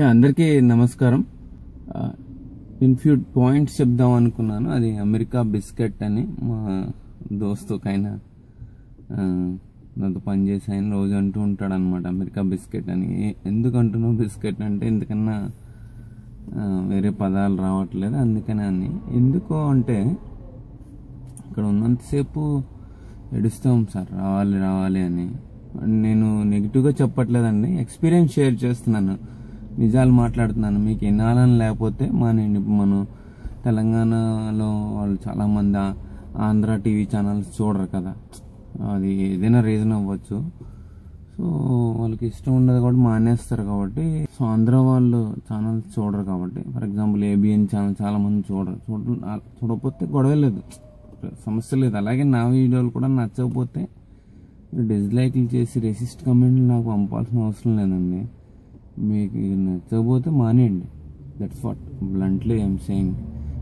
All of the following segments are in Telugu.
అందరికీ నమస్కారం. నేను ఫ్యూ పాయింట్స్ చెప్దాం అనుకున్నాను. అది అమెరికా బిస్కెట్ అని మా దోస్తుకైనా నాతో పనిచేసి ఆయన రోజు అంటూ ఉంటాడు అనమాట, అమెరికా బిస్కెట్ అని. ఎందుకు అంటున్నావు బిస్కెట్ అంటే, ఎందుకన్నా వేరే పదాలు రావట్లేదు అందుకనే అని. ఎందుకు అంటే ఇక్కడ ఉన్నంతసేపు ఏడుస్తాం సార్, రావాలి రావాలి అని. నేను నెగిటివ్గా చెప్పట్లేదండి, ఎక్స్పీరియన్స్ షేర్ చేస్తున్నాను, నిజాలు మాట్లాడుతున్నాను. మీకు వినాలని లేకపోతే మానేయండి. మనం తెలంగాణలో వాళ్ళు చాలామంది ఆంధ్ర టీవీ ఛానల్స్ చూడరు కదా, అది ఏదైనా రీజన్ అవ్వచ్చు. సో వాళ్ళకి ఇష్టం ఉండదు కాబట్టి మానేస్తారు కాబట్టి. సో ఆంధ్ర వాళ్ళు ఛానల్స్ చూడరు కాబట్టి, ఫర్ ఎగ్జాంపుల్ ఏబిఎన్ ఛానల్ చాలామంది చూడకపోతే గొడవ లేదు, సమస్య లేదు. అలాగే నా వీడియోలు కూడా నచ్చకపోతే డిస్లైక్లు చేసి రెసిస్ట్ కమెంట్లు నాకు పంపాల్సిన అవసరం లేదండి. మీకు నచ్చకపోతే మానేయండి. That's what bluntly I'm saying.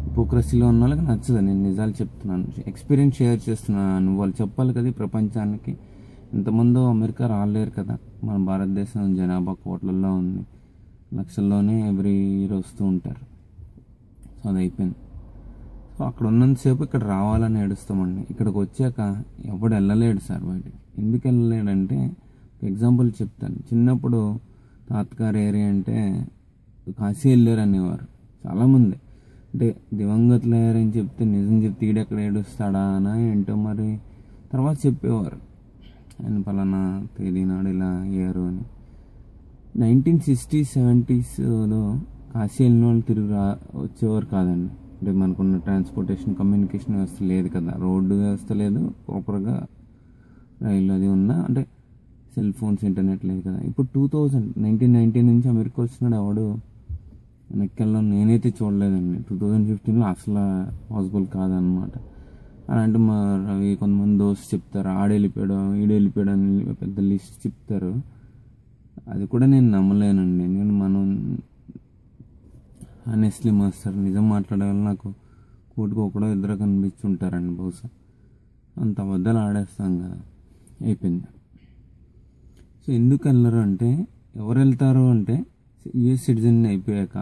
హిపోక్రసీలో ఉన్న వాళ్ళకి నచ్చదు, నేను నిజాలు చెప్తున్నాను, ఎక్స్పీరియన్స్ షేర్ చేస్తున్నాను. వాళ్ళు చెప్పాలి కదా ప్రపంచానికి. ఎంతమందో అమెరికా రాలేరు కదా, మన భారతదేశం జనాభా కోట్లల్లో ఉంది, లక్షల్లోనే ఎవ్రీ ఇయర్ వస్తూ ఉంటారు. సో అది అయిపోయింది. సో అక్కడ ఉన్నంతసేపు ఇక్కడ రావాలని ఏడుస్తామండి. ఇక్కడికి వచ్చాక ఎవడు వెళ్ళలేడు సార్ బయటికి. ఎందుకు వెళ్ళలేడంటే, ఎగ్జాంపుల్ చెప్తాను. చిన్నప్పుడు తాత్కార్ ఏరియా అంటే కాశీ వెళ్ళారు అనేవారు చాలామంది. అంటే దివంగతులు అయ్యారని చెప్తే నిజం చెప్తే ఈడెక్కడ ఏడుస్తాడా అని ఏంటో మరి తర్వాత చెప్పేవారు, ఆయన పలానా తేదీ నాడు ఇలా అయ్యారు అని. 1960s, 70sలో కాశీ వెళ్ళిన వాళ్ళు తిరిగి వచ్చేవారు కాదండి. అంటే మనకున్న ట్రాన్స్పోర్టేషన్ కమ్యూనికేషన్ వ్యవస్థ లేదు కదా, రోడ్డు వ్యవస్థ లేదు, ప్రాపర్గా రైలు అది ఉన్నా, అంటే సెల్ ఫోన్స్ ఇంటర్నెట్ లేదు కదా. ఇప్పుడు 1990 నుంచి అమెరికా వచ్చినాడు ఎవడు వెనక్కెళ్ళం నేనైతే చూడలేదండి. 2015లో అసలు పాసిబుల్ కాదనమాట. అలాంటి మా రవి కొంతమంది దోస్తు చెప్తారు, ఆడెళ్ళిపోయాడు ఈడెళ్ళిపోయాడు అని పెద్ద లిస్ట్ చెప్తారు. అది కూడా నేను నమ్మలేనండి. ఎందుకంటే మనం హానెస్ట్లీ మాస్టర్ నిజం మాట్లాడే వాళ్ళు నాకు కోటికి ఒకడో ఇద్దరు కనిపించుంటారండి బహుశా. అంత అబద్ధాలు ఆడేస్తాం కదా, అయిపోయింది. సో ఎందుకు వెళ్ళరు అంటే, ఎవరు వెళ్తారు అంటే యూఎస్ సిటిజన్ అయిపోయాక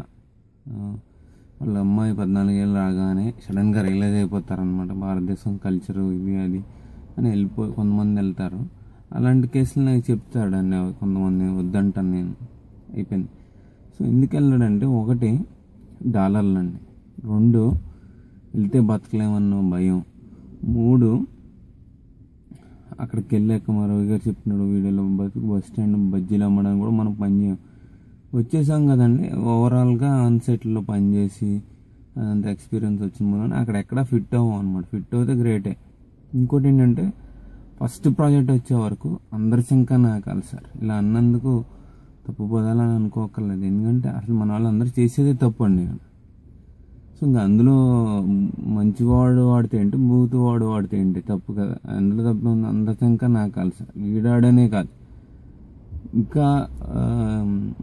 వాళ్ళ అమ్మాయి 14 ఏళ్ళు రాగానే సడన్గా రియలైజ్ అయిపోతారనమాట, భారతదేశం కల్చరు ఇది అది అని కొంతమంది వెళ్తారు. అలాంటి కేసులు నాకు చెప్తాడండి కొంతమంది, వద్దంటాను నేను, అయిపోయింది. సో ఎందుకు వెళ్ళాడంటే, ఒకటి డాలర్లండి, 2 వెళ్తే బతకలేమన్న భయం, 3 అక్కడికి వెళ్ళాక మా రవి గారు చెప్పినాడు వీడియోలో, బస్ స్టాండ్ బజ్జీలు అమ్మడానికి కూడా మనం పని చేయం. వచ్చేసాం కదండి, ఓవరాల్గా ఆన్సైట్లో పనిచేసి అంత ఎక్స్పీరియన్స్ వచ్చిన మూలన అక్కడ ఎక్కడ ఫిట్ అవ్వం అనమాట. ఫిట్ అవుతే గ్రేటే. ఇంకోటి ఏంటంటే, ఫస్ట్ ప్రాజెక్ట్ వచ్చే వరకు అందరి శంకా నాకాలి సార్. ఇలా అన్నందుకు తప్పు పదాలని అనుకోకర్లేదు, ఎందుకంటే అసలు మన వాళ్ళు అందరూ చేసేదే తప్పు అండి. సో ఇంకా అందులో మంచివాడు వాడితే ఏంటి, బూతువాడు వాడితే ఏంటి, తప్పు కదా. అందులో తప్పు ఉంది, అందరి శంకా నాకాలి సార్. వీడాడనే కాదు, ఇంకా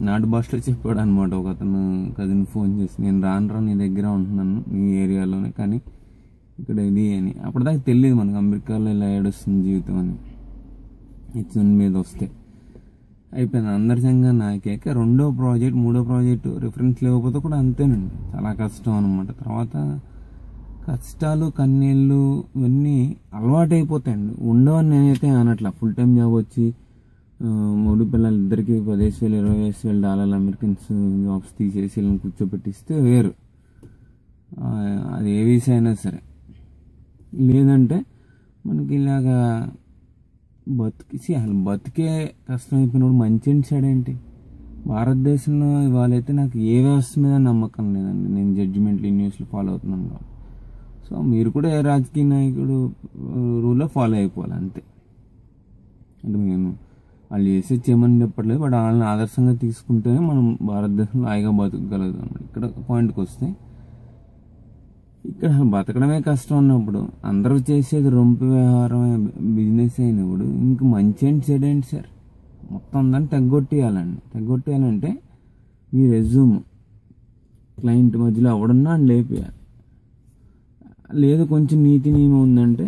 నాటు భాషలో చెప్పాడు అనమాట ఒక అతను కజిన్ ఫోన్ చేసి, నేను రాను నీ దగ్గర ఉంటున్నాను ఈ ఏరియాలోనే, కానీ ఇక్కడ ఇది అని. అప్పటిదాకా తెలియదు మనకు అమెరికాలో ఇలా ఏడుస్తుంది జీవితం అని. హెచ్1 మీద వస్తే అయిపోయింది. అందరి సంగా నాకేక 2వ ప్రాజెక్ట్ 3వ ప్రాజెక్టు రిఫరెన్స్ లేకపోతే కూడా అంతేనండి, చాలా కష్టం అనమాట. తర్వాత కష్టాలు కన్నీళ్ళు ఇవన్నీ అలవాటు అయిపోతాయండి, ఉండవని నేనైతే అనట్లా. ఫుల్ టైం జాబ్ వచ్చి 3 పిల్లలు ఇద్దరికి 10,000 $20,000 డాలర్లు అమెరికన్స్ జాబ్స్ తీసేసి వీళ్ళని కూర్చోబెట్టిస్తే వేరు, అది ఏ వీసా అయినా సరే. లేదంటే మనకి ఇలాగా అసలు బతికే కష్టం అయిపోయినప్పుడు మంచి సైడ్ ఏంటి. భారతదేశంలో ఇవాళైతే నాకు ఏ వ్యవస్థ మీద నమ్మకం లేదండి, నేను జడ్జిమెంట్లు న్యూస్లు ఫాలో అవుతున్నాను కాబట్టి. సో మీరు కూడా ఏ రాజకీయ నాయకుడు రూల్లో ఫాలో అయిపోవాలి అంతే. అంటే నేను వాళ్ళు చేసే చేయమని చెప్పట్లేదు, బట్ వాళ్ళని ఆదర్శంగా తీసుకుంటేనే మనం భారతదేశంలో హాయిగా బతకగలుగుతాం. ఇక్కడ పాయింట్కి వస్తే, ఇక్కడ బతకడమే కష్టం అన్నప్పుడు, అందరూ చేసేది రొంపి వ్యవహారం బిజినెస్ అయినప్పుడు ఇంక మంచి ఏంటి చెడు ఏంటి సార్, మొత్తం అందరిని తగ్గొట్టేయాలంటే మీ రెజ్యూమ్ క్లయింట్ మధ్యలో ఎవడన్నా లేపేయాలి. లేదు కొంచెం నీతి నియమం ఉందంటే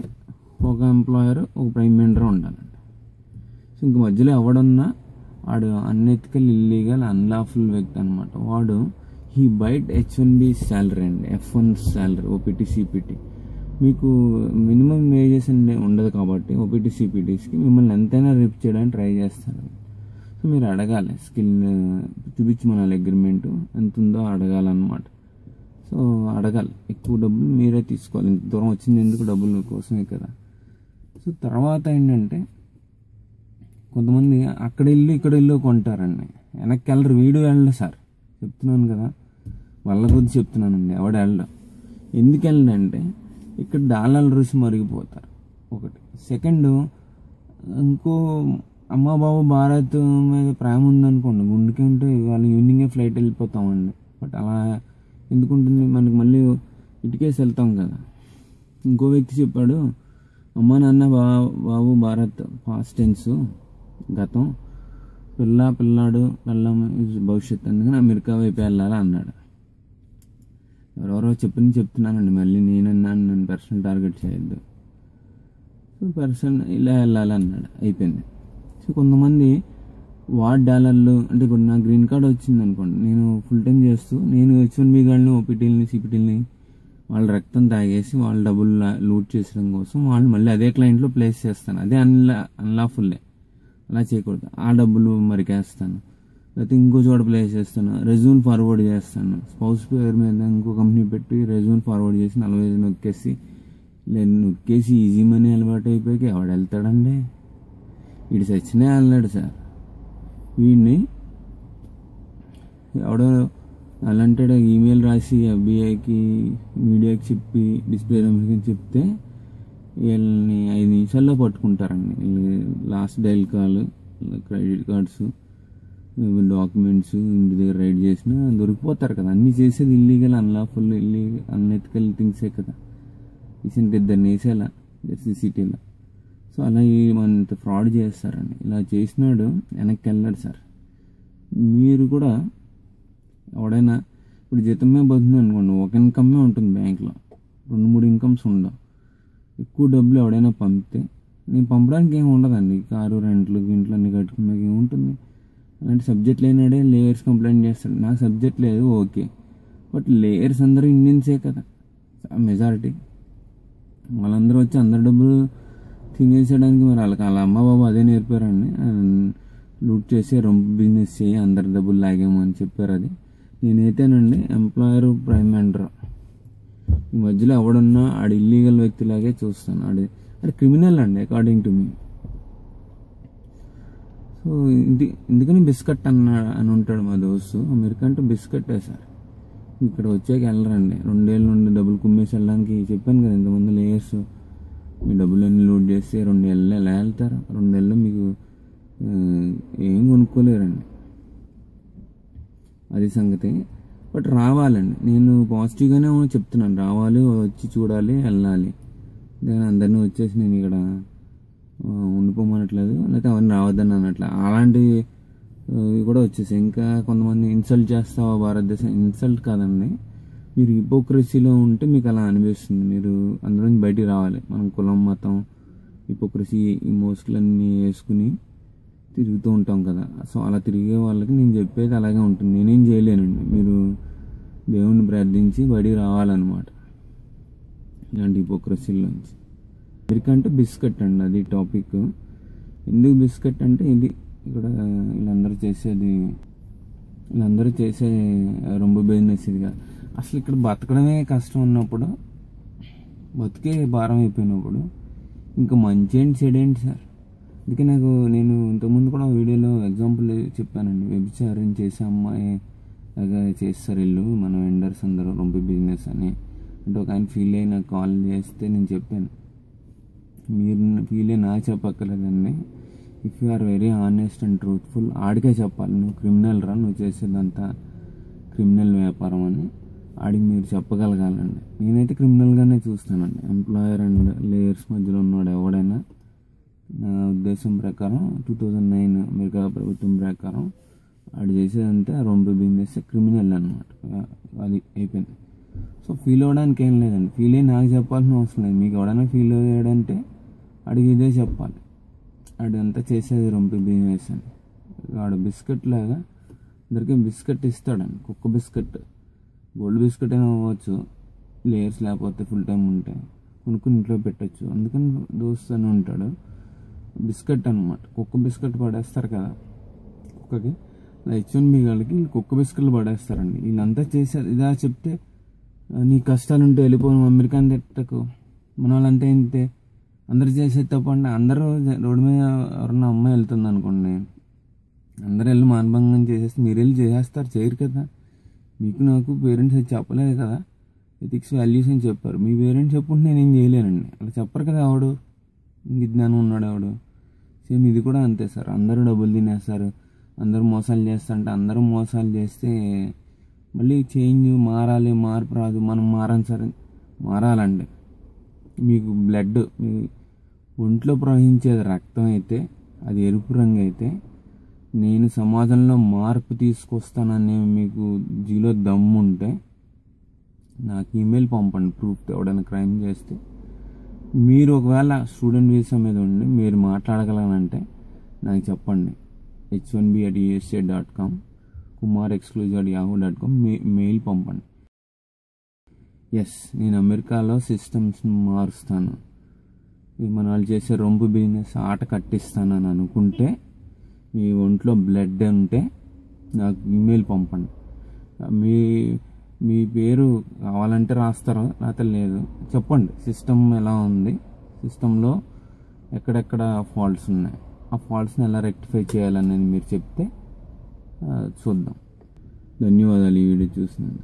ఒక ఎంప్లాయర్ ఒక ప్రైమ్ మినిస్టర్ ఉండాలండి. సో ఇంక మధ్యలో ఎవడన్నా వాడు అన్ఎథికల్, ఇల్లీగల్, అన్లాఫుల్ వ్యక్తి అనమాట. వాడు హీ బైట్ H1B శాలరీ అండి, F1 శాలరీ, ఓపీటీ సిపిటీ. మీకు మినిమం వేజెస్ ఉండదు కాబట్టి ఓపీటీ సిపిటీస్కి మిమ్మల్ని ఎంతైనా రిప్ చేయడానికి ట్రై చేస్తారు. సో మీరు అడగాలి, స్కిల్ చూపించమనాలి, అగ్రిమెంట్ ఎంత ఉందో అడగాలన్నమాట. సో అడగాలి, ఎక్కువ డబ్బులు మీరే తీసుకోవాలి, ఇంత దూరం వచ్చింది ఎందుకు, డబ్బుల కోసమే కదా. సో తర్వాత ఏంటంటే కొంతమంది అక్కడ ఇల్లు ఇక్కడ ఇల్లు కొంటారండి, వెనక్కి వెళ్ళరు. వీడు వెళ్ళడు సార్, చెప్తున్నాను కదా, వాళ్ళ కొద్ది చెప్తున్నానండి. ఎవడు వెళ్ళడం, ఎందుకు వెళ్ళడంటే ఇక్కడ డాలర్ల రుచి మరిగిపోతారు ఒకటి. సెకండ్, ఇంకో అమ్మ బాబు భారత్ మీద ప్రేమ ఉందనుకోండి, గుండెకి ఉంటే వాళ్ళు ఈవినింగే ఫ్లైట్ వెళ్ళిపోతామండి. బట్ అలా ఎందుకుంటుంది, మనకి మళ్ళీ ఇటుకేసి వెళ్తాం కదా. ఇంకో వ్యక్తి చెప్పాడు, అమ్మ నాన్న బాబు భారత్ పాస్ట్ టెన్స్, గతం, పిల్లాడు పిల్లం భవిష్యత్తు, అందుకని అమెరికా వైపు వెళ్ళాలి అన్నాడు. ఎవరెవరో చెప్తున్నానండి, మళ్ళీ నేనన్నాను, నన్ను పర్సనల్ టార్గెట్ చేయొద్దు. సో పర్సన్ ఇలా వెళ్ళాలి అన్నాడు, అయిపోయింది. సో కొంతమంది $1 అంటే ఇప్పుడు నా గ్రీన్ కార్డ్ వచ్చింది అనుకోండి, నేను ఫుల్ టైం చేస్తూ నేను H1B గాళ్ళని, ఓపీటీలని, సిపిటీలని వాళ్ళ రక్తం తాగేసి వాళ్ళ డబ్బులు లూట్ చేసడం కోసం వాళ్ళు మళ్ళీ అదే క్లయింట్లో ప్లేస్ చేస్తాను. అదే అన్లాఫుల్లే, అలా చేయకూడదు. ఆ డబ్బులు మరికేస్తాను, లేకపోతే ఇంకో చోట ప్లేస్ చేస్తాను, రెజ్యూమ్ ఫార్వర్డ్ చేస్తాను. స్పౌస్ పేరు మీద ఇంకో కంపెనీ పెట్టి రెజ్యూమ్ ఫార్వర్డ్ చేసి 45 నొక్కేసి ఈజీ మనీ అలవాటు అయిపోయి ఎవడు వెళ్తాడండి, వీడు సచ్చినే వెళ్ళాడు సార్. వీడిని ఎవడో అలాంటాడు, ఈమెయిల్ రాసి FBI కి మీడియాకి చెప్పి డిస్ప్లే నెంబర్కి చెప్తే వీళ్ళని 5 నిమిషాల్లో పట్టుకుంటారండి. Last dial call, credit cards, documents ఇంటి దగ్గర రైడ్ చేసినా దొరికిపోతారు కదా. అన్నీ చేసేది ఇల్లీగల్, అన్లాఫుల్, అన్ఎథికల్ థింగ్సే కదా. రీసెంట్ ఇద్దరిని వేసేలా సిటీలో. సో అలా మనంత ఫ్రాడ్ చేస్తారండి. ఇలా చేసినాడు వెనక్కి వెళ్ళాడు సార్. మీరు కూడా ఎవడైనా ఇప్పుడు జీతం మీద బతుకుతుంది అనుకోండి, ఒక ఇన్కమ్మే ఉంటుంది బ్యాంక్లో, 2-3 ఇన్కమ్స్ ఉండవు. ఎక్కువ డబ్బులు ఎవడైనా పంపితే నేను పంపడానికి ఏమి ఉండదండి, కారు రెంట్లు ఇంట్లో అన్ని కట్టుకున్నాక ఏముంటుంది. అలాంటి సబ్జెక్ట్ లేనాడే లేయర్స్ కంప్లైంట్ చేస్తాడు. నాకు సబ్జెక్ట్ లేదు ఓకే, బట్ లేయర్స్ అందరూ ఇండియన్సే కదా మెజారిటీ. వాళ్ళందరూ వచ్చి అందరి డబ్బులు తినేసేయడానికి మరి వాళ్ళకి వాళ్ళ అమ్మ బాబు అదే నేర్పారండి, లూట్ చేసి రొంపు బిజినెస్ చేయి, అందరి డబ్బులు లాగేమో అని చెప్పారు. అది నేనైతేనండి ఎంప్లాయర్ ప్రైమ్ మెంటర్, ఈ మధ్యలో ఎవడున్నా ఆడు ఇల్లీగల్ వ్యక్తిలాగే చూస్తాను. ఆడు క్రిమినల్ అండి అకార్డింగ్ టు మీ. సో ఎందుకని బిస్కెట్ అని ఉంటాడు మా దోస్తు, అమెరికా అంటే బిస్కెట్టే సార్. ఇక్కడ వచ్చాక వెళ్ళరండి, 2 ఏళ్ళ నుండి డబ్బులు కుమ్మేసి వెళ్ళడానికి చెప్పాను కదా ఇంతమంది లేయర్స్. మీ డబ్బులన్నీ లూట్ చేస్తే 2 ఏళ్ళు ఎలా వెళ్తారు, 2 ఏళ్ళు మీకు ఏం కొనుక్కోలేరండి, అది సంగతి. బట్ రావాలండి, నేను పాజిటివ్గానే చెప్తున్నాను, రావాలి, వచ్చి చూడాలి, వెళ్ళాలి. నేను అందరినీ వచ్చేసి నేను ఇక్కడ ఉండిపోమనట్లేదు, లేకపోతే అవన్నీ రావద్దని అనట్లేదు. అలాంటివి కూడా వచ్చేసి ఇంకా కొంతమంది ఇన్సల్ట్ చేస్తావా భారతదేశం, ఇన్సల్ట్ కాదండి, మీరు హిపోక్రసీలో ఉంటే మీకు అలా అనిపిస్తుంది. మీరు అందులో నుంచి బయటికి రావాలి. మనం కులం, మతం, హిపోక్రసీ, ఈ మోస్కులన్నీ వేసుకుని తిరుగుతూ ఉంటాం కదా. సో అలా తిరిగే వాళ్ళకి నేను చెప్పేది అలాగే ఉంటుంది. నేనేం చేయలేనండి, మీరు దేవుణ్ణి ప్రార్థించి బయటికి రావాలన్నమాట ఇలాంటి హిపోక్రసీలోంచి. అమెరికా అంటే బిస్కెట్ అండి, అది టాపిక్. ఎందుకు బిస్కెట్ అంటే ఇది ఇక్కడ వీళ్ళందరూ చేసే రొంబ బిజినెస్ ఇదిగా. అసలు ఇక్కడ బతకడమే కష్టం ఉన్నప్పుడు, బతికే భారం అయిపోయినప్పుడు ఇంకా మంచి ఏంటి చెడు ఏంటి సార్. అందుకే నేను ఇంతకుముందు కూడా వీడియోలో ఎగ్జాంపుల్ చెప్పానండి, వ్యభిచారం చేసే అమ్మాయి లాగా చేస్తారు వీళ్ళు మన వెండర్స్ అందరూ రొంపి బిజినెస్ అని. అంటే ఒక ఆయన ఫీల్ అయ్యి నాకు కాల్ చేస్తే నేను చెప్పాను, మీరు ఫీల్ అయ్యి నాకు చెప్పక్కర్లేదండి, if you are very honest and truthful ఆడికే చెప్పాలి, నువ్వు క్రిమినల్ రా, నువ్వు చేసేదంతా క్రిమినల్ వ్యాపారం అని ఆడికి మీరు చెప్పగలగాలండి. నేనైతే క్రిమినల్గానే చూస్తానండి. ఎంప్లాయర్ అండ్ లేయర్స్ మధ్యలో ఉన్నాడు ఎవడైనా, నా ఉద్దేశం ప్రకారం 2009 అమెరికా ప్రభుత్వం ప్రకారం ఆడు చేసేదంటే రొంపి బిజినెస్ క్రిమినల్ అనమాట. అది అయిపోయింది. సో ఫీల్ అవ్వడానికి ఏం లేదండి, ఫీల్ అయ్యి నాకు చెప్పాల్సిన అవసరం లేదు. మీకు ఎవడైనా ఫీల్ అయ్యాడంటే అడిగి ఇదే చెప్పాలి, అడంతా చేసేది రొంపి బిజినెస్ అని. వాడు బిస్కెట్ లాగా అందరికీ బిస్కెట్ ఇస్తాడండి, కుక్క బిస్కెట్. గోల్డ్ బిస్కెట్ అయినా అవ్వచ్చు, లేయర్స్ లేకపోతే ఫుల్ టైం ఉంటే కొనుక్కుని ఇంట్లో పెట్టచ్చు. అందుకని దోస్త్ అని ఉంటాడు. బిస్కెట్ అనమాట, కుక్క బిస్కెట్ పడేస్తారు కదా కుక్కకి, H1B వాళ్ళకి కుక్క బిస్కెట్లు పడేస్తారండి. వీళ్ళంతా చేశారు. ఇదా చెప్తే నీ కష్టాలుంటే వెళ్ళిపోను అమెరికాని తిట్టకు, మన వాళ్ళంతా ఇంతే, అందరు చేసేది తప్పండి. అందరూ రోడ్డు మీద ఎవరన్నా అమ్మాయి వెళ్తుంది అనుకోండి, అందరూ వెళ్ళి మానభంగం చేసేస్తే మీరు వెళ్ళి చేసేస్తారు, చేయరు కదా. మీకు నాకు పేరెంట్స్ అది చెప్పలేదు కదా, ఎథిక్స్ వాల్యూస్ అని చెప్పారు. మీ పేరెంట్స్ చెప్పుకుంటే నేనేం చేయలేనండి, అలా చెప్పరు కదా. ఎవడు ఇంక జ్ఞానం ఉన్నాడు ఎవడు. సేమ్ ఇది కూడా అంతే సార్. అందరూ డబ్బులు తినేస్తారు, అందరూ మోసాలు చేస్తారంటే, అందరూ మోసాలు చేస్తే మళ్ళీ చేంజ్ మారాలి, మార్పు రాదు. మనం మారాలి సార్, మారాలండి. మీకు బ్లడ్ మీ ఒంట్లో ప్రవహించేది రక్తం అయితే, అది ఎరుపు రంగు అయితే, నేను సమాజంలో మార్పు తీసుకొస్తానని మీకు జీలో దమ్ము ఉంటే నాకు ఈమెయిల్ పంపండి ప్రూఫ్. ఎవడైనా క్రైమ్ చేస్తే మీరు ఒకవేళ స్టూడెంట్ వీసా మీద ఉండి మీరు మాట్లాడగలనంటే నాకు చెప్పండి. h1b@usa.com, kumarexclusive@yahoo.com మెయిల్ పంపండి. ఎస్, నేను అమెరికాలో సిస్టమ్స్ని మారుస్తాను, మన వాళ్ళు చేసే రొంపు బిజినెస్ ఆట కట్టిస్తానని అనుకుంటే, మీ ఒంట్లో బ్లడ్ ఉంటే నాకు ఈమెయిల్ పంపండి. మీ పేరు కావాలంటే రాస్తారు, లేకపోతే లేదు. చెప్పండి సిస్టమ్ ఎలా ఉంది, సిస్టంలో ఎక్కడెక్కడ ఫాల్ట్స్ ఉన్నాయి, ఆ ఫాల్ట్స్ని ఎలా రెక్టిఫై చేయాలనేది మీరు చెప్తే చూద్దాం. ధన్యవాదాలు ఈ వీడియో చూసినందుకు.